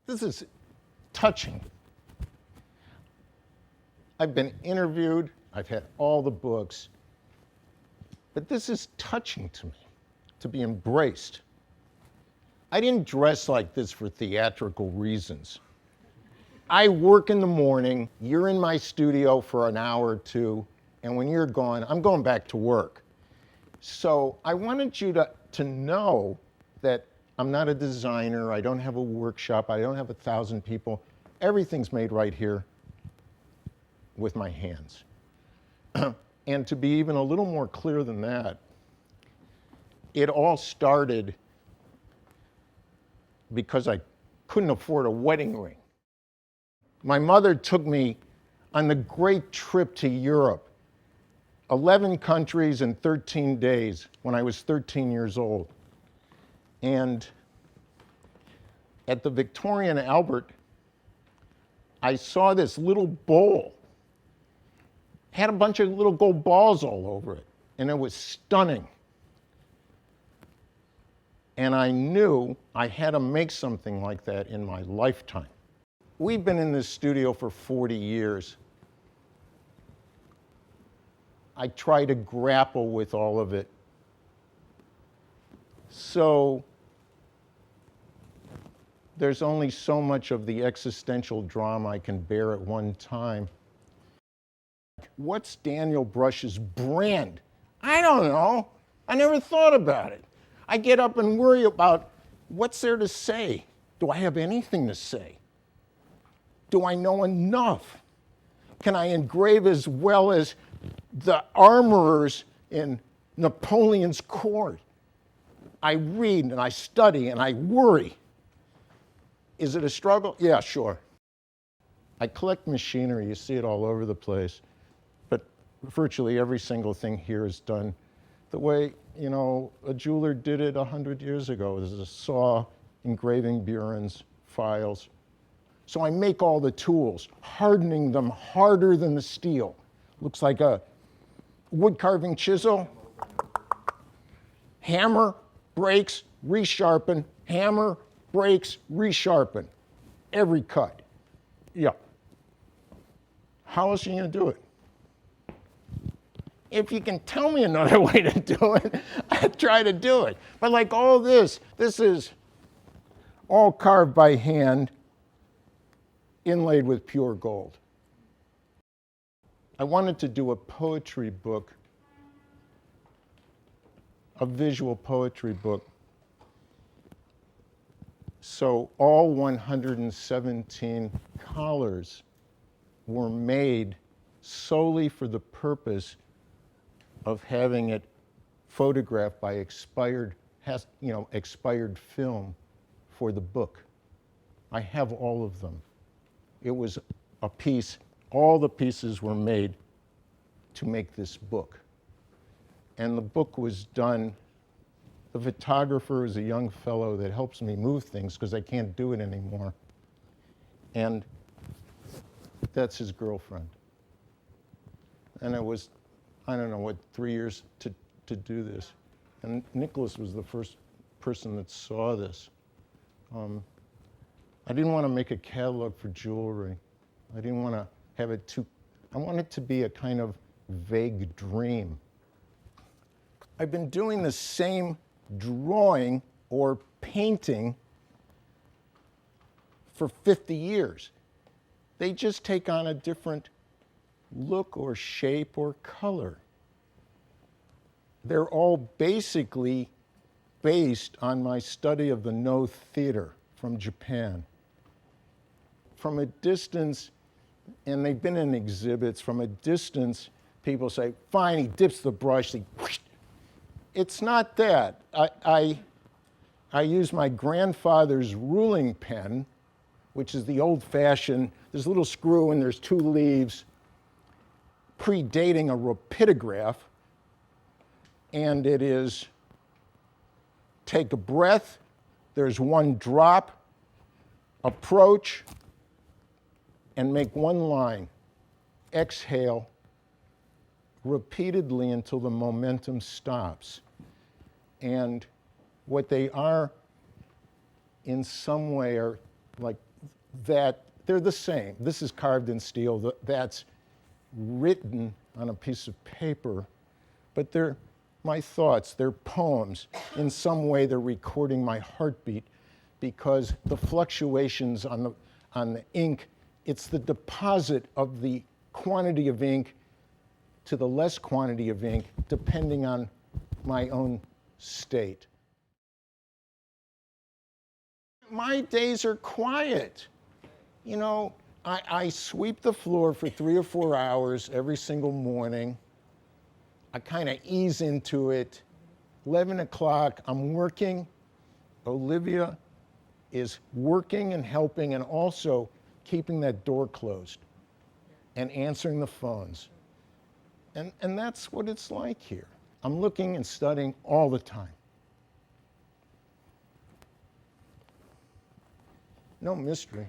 This is touching. I've been interviewed, I've had all the books, but this is touching to me, to be embraced. I didn't dress like this for theatrical reasons. I work in the morning, you're in my studio for an hour or two, and when you're gone, I'm going back to work. So I wanted you to know that I'm not a designer, I don't have a workshop, I don't have 1,000 people. Everything's made right here with my hands. And to be even a little more clear than that, it all started because I couldn't afford a wedding ring. My mother took me on the great trip to Europe, 11 countries in 13 days when I was 13 years old. And at the Victoria and Albert, I saw this little bowl, had a bunch of little gold balls all over it, and it was stunning. And I knew I had to make something like that in my lifetime. We've been in this studio for 40 years. I try to grapple with all of it. So there's only so much of the existential drama I can bear at one time. What's Daniel Brush's brand? I don't know. I never thought about it. I get up and worry about what's there to say. Do I have anything to say? Do I know enough? Can I engrave as well as the armorers in Napoleon's court? I read and I study and I worry. Is it a struggle? Yeah, sure. I collect machinery. You see it all over the place. But virtually every single thing here is done the way, a jeweler did it 100 years ago. There's a saw, engraving burins, files. So I make all the tools, hardening them harder than the steel. Looks like a wood carving chisel. Hammer, breaks, resharpen, hammer, breaks, resharpen. Every cut. Yeah. How else are you going to do it? If you can tell me another way to do it, I'd try to do it. But like all this is all carved by hand, inlaid with pure gold. I wanted to do a poetry book, a visual poetry book. So all 117 collars were made solely for the purpose of having it photographed by expired film for the book. I have all of them. It was a piece, all the pieces were made to make this book. And the book was done, the photographer is a young fellow that helps me move things because I can't do it anymore. And that's his girlfriend. And it was, I don't know, 3 years to do this. And Nicholas was the first person that saw this. I didn't want to make a catalog for jewelry. I didn't want to have it I want it to be a kind of vague dream. I've been doing the same drawing or painting for 50 years. They just take on a different look or shape or color. They're all basically based on my study of the Noh theater from Japan. From a distance, and they've been in exhibits, from a distance, people say, fine, he dips the brush, whoosh. It's not that. I use my grandfather's ruling pen, which is the old-fashioned, there's a little screw and there's 2 leaves, predating a rapidograph, and it is take a breath, there's 1 drop, approach, and make 1 line, exhale, repeatedly until the momentum stops. And what they are in some way are like that they're the same. This is carved in steel, that's written on a piece of paper, but they're my thoughts, they're poems. In some way, they're recording my heartbeat because the fluctuations on the ink, it's the deposit of the quantity of ink to the less quantity of ink, depending on my own state. My days are quiet. You know, I sweep the floor for 3 or 4 hours every single morning. I kind of ease into it. 11 o'clock, I'm working. Olivia is working and helping and also keeping that door closed and answering the phones. And that's what it's like here. I'm looking and studying all the time. No mystery.